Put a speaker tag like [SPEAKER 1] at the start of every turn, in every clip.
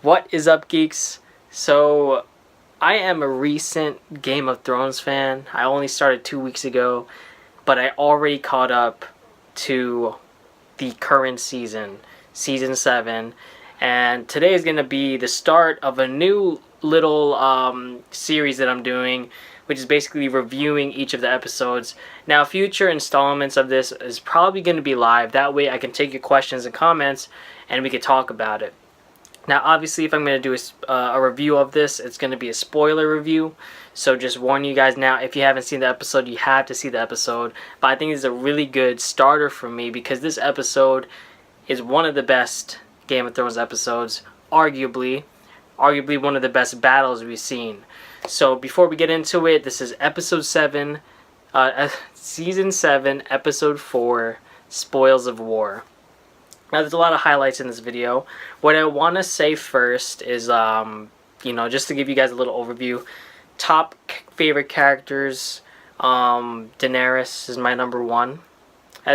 [SPEAKER 1] What is up, geeks? So, I am a recent Game of Thrones fan. I only started 2 weeks ago, but I already caught up to the current season, season 7. And today is going to be the start of a new little series that I'm doing, which is basically reviewing each of the episodes. Now, future installments of this is probably going to be live. That way I can take your questions and comments and we can talk about it. Now, obviously, if I'm going to do a review of this, it's going to be a spoiler review. So just warn you guys now, if you haven't seen the episode, you have to see the episode. But I think it's a really good starter for me because this episode is one of the best Game of Thrones episodes, arguably one of the best battles we've seen. So before we get into it, this is episode 7, season 7, episode 4, Spoils of War. Now, there's a lot of highlights in this video. What I want to say first is, just to give you guys a little overview. Top favorite characters, Daenerys is my number 1.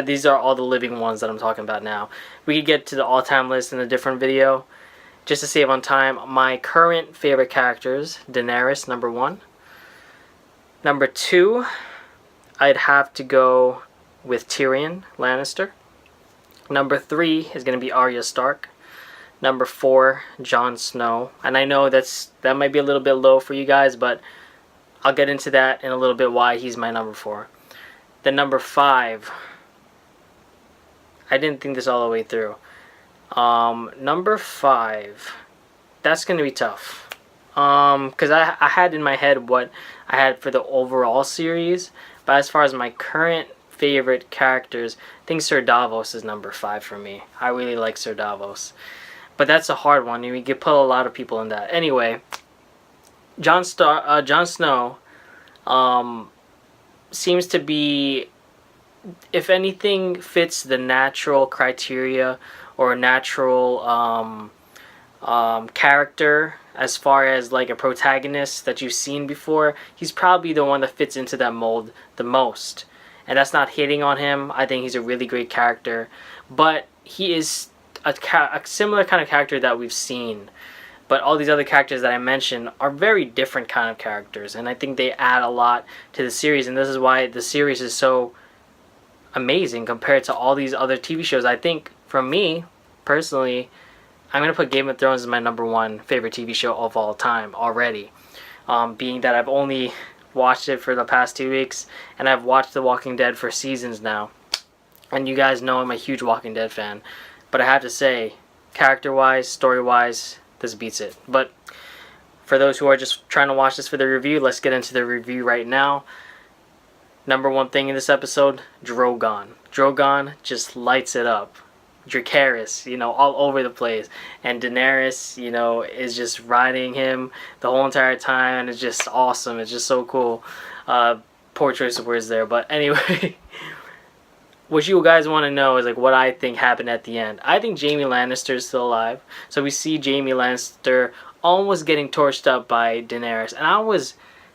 [SPEAKER 1] These are all the living ones that I'm talking about now. We could get to the all-time list in a different video. Just to save on time, my current favorite characters, Daenerys, number 1. Number 2, I'd have to go with Tyrion Lannister. Number 3 is going to be Arya Stark. Number 4, Jon Snow. And I know that might be a little bit low for you guys, but I'll get into that in a little bit why he's my number 4. Then number 5, I didn't think this all the way through. Number 5, that's going to be tough. Because I had in my head what I had for the overall series, but as far as my current favorite characters, I think Ser Davos is number 5 for me. I really like Ser Davos. But that's a hard one. You could put a lot of people in that. Anyway, Jon Snow seems to be, if anything, fits the natural criteria or natural character as far as like a protagonist that you've seen before. He's probably the one that fits into that mold the most. And that's not hating on him. I think he's a really great character. But he is a similar kind of character that we've seen. But all these other characters that I mentioned are very different kind of characters. And I think they add a lot to the series. And this is why the series is so amazing compared to all these other TV shows. I think, for me, personally, I'm going to put Game of Thrones as my number 1 favorite TV show of all time already. Being that I've only watched it for the past 2 weeks, and I've watched The Walking Dead for seasons now, and you guys know I'm a huge Walking Dead fan, but I have to say, character wise, story wise, this beats it. But for those who are just trying to watch this for the review, let's get into the review right now. Number 1 thing in this episode, Drogon just lights it up. Dracarys, all over the place, and Daenerys, is just riding him the whole entire time, and it's just awesome. It's just so cool. Poor choice of words there, but anyway, what you guys want to know is like what I think happened at the end. I think Jaime Lannister is still alive, so we see Jaime Lannister almost getting torched up by Daenerys, and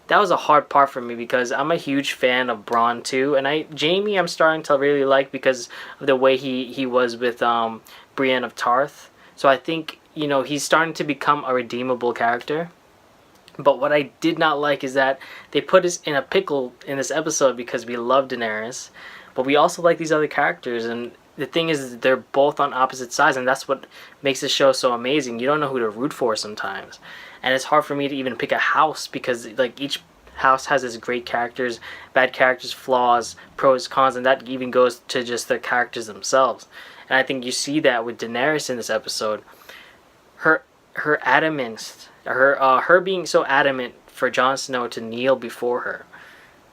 [SPEAKER 1] that was a hard part for me because I'm a huge fan of Bronn too, and Jaime I'm starting to really like because of the way he was with Brienne of Tarth. So I think he's starting to become a redeemable character. But what I did not like is that they put us in a pickle in this episode because we love Daenerys, but we also like these other characters, and the thing is they're both on opposite sides, and that's what makes this show so amazing. You don't know who to root for sometimes. And it's hard for me to even pick a house because like each house has its great characters, bad characters, flaws, pros, cons, and that even goes to just the characters themselves. And I think you see that with Daenerys in this episode. Her adamance, her being so adamant for Jon Snow to kneel before her,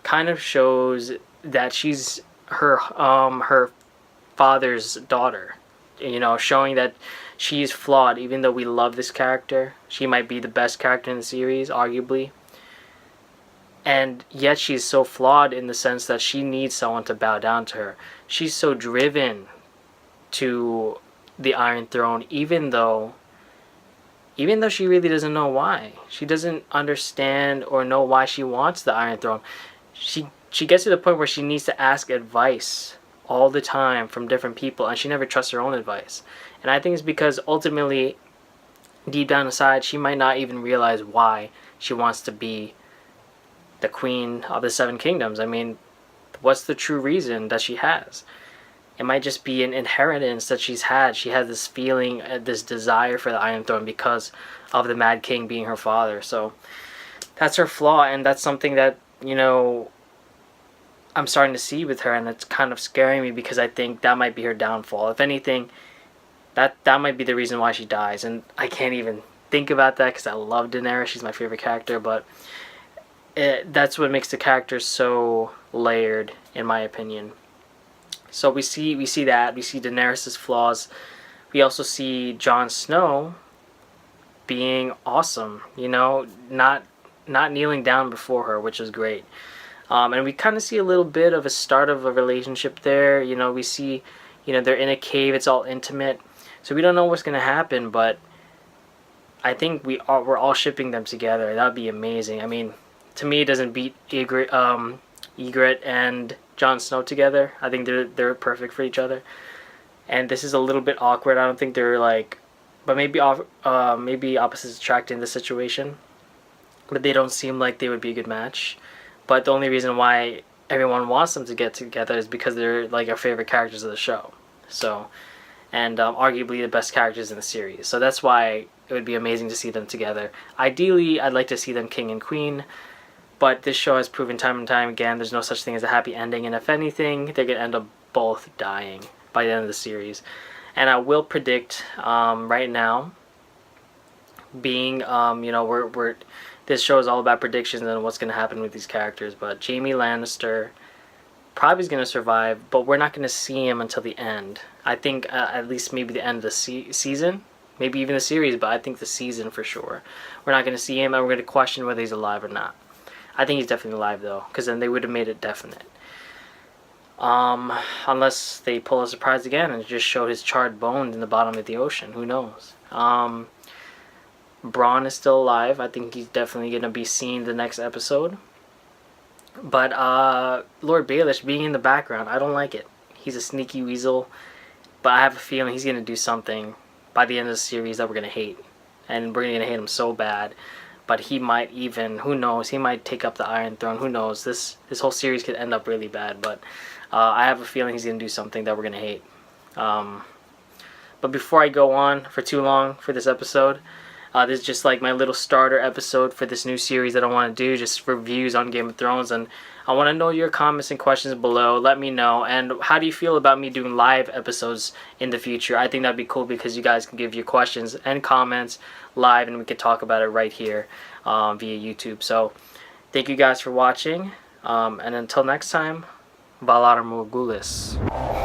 [SPEAKER 1] kind of shows that she's her father's daughter. Showing that she's flawed, even though we love this character. She might be the best character in the series, arguably. And yet she's so flawed in the sense that she needs someone to bow down to her. She's so driven to the Iron Throne, even though she really doesn't know why. She doesn't understand or know why she wants the Iron Throne. She gets to the point where she needs to ask advice all the time from different people, and she never trusts her own advice. And I think it's because ultimately deep down inside, she might not even realize why she wants to be the queen of the Seven Kingdoms. I mean, what's the true reason that she has? It might just be an inheritance that she's had. She has this feeling, this desire for the Iron Throne because of the Mad King being her father. So that's her flaw, and that's something that, you know, I'm starting to see with her, and it's kind of scaring me because I think that might be her downfall. If anything, that might be the reason why she dies, and I can't even think about that because I love Daenerys. She's my favorite character, but that's what makes the character so layered, in my opinion. So we see that. We see Daenerys' flaws. We also see Jon Snow being awesome, you know, not kneeling down before her, which is great. And we kind of see a little bit of a start of a relationship there. You know, we see, you know, they're in a cave. It's all intimate. So we don't know what's going to happen, but I think we're all shipping them together. That would be amazing. I mean, to me, it doesn't beat Ygritte and Jon Snow together. I think they're perfect for each other. And this is a little bit awkward. I don't think they're like, but maybe opposites attract in this situation. But they don't seem like they would be a good match. But the only reason why everyone wants them to get together is because they're like our favorite characters of the show. So, and arguably the best characters in the series. So that's why it would be amazing to see them together. Ideally, I'd like to see them king and queen. But this show has proven time and time again there's no such thing as a happy ending. And if anything, they're going to end up both dying by the end of the series. And I will predict right now, being, you know, this show is all about predictions and what's going to happen with these characters. But Jaime Lannister probably is going to survive, but we're not going to see him until the end. I think at least maybe the end of the season, maybe even the series, but I think the season for sure. We're not going to see him, and we're going to question whether he's alive or not. I think he's definitely alive, though, because then they would have made it definite. Unless they pull a surprise again and just show his charred bones in the bottom of the ocean. Who knows? Bronn is still alive. I think he's definitely going to be seen the next episode. But Lord Baelish being in the background, I don't like it. He's a sneaky weasel, but I have a feeling he's going to do something by the end of the series that we're going to hate. And we're going to hate him so bad. But he might even, who knows, he might take up the Iron Throne. Who knows? This whole series could end up really bad. But I have a feeling he's going to do something that we're going to hate. But before I go on for too long for this episode, this is just like my little starter episode for this new series that I want to do, just reviews on Game of Thrones. And I want to know your comments and questions below. Let me know. And how do you feel about me doing live episodes in the future? I think that'd be cool because you guys can give your questions and comments live and we could talk about it right here via YouTube. So thank you guys for watching. And until next time, Valar Morghulis.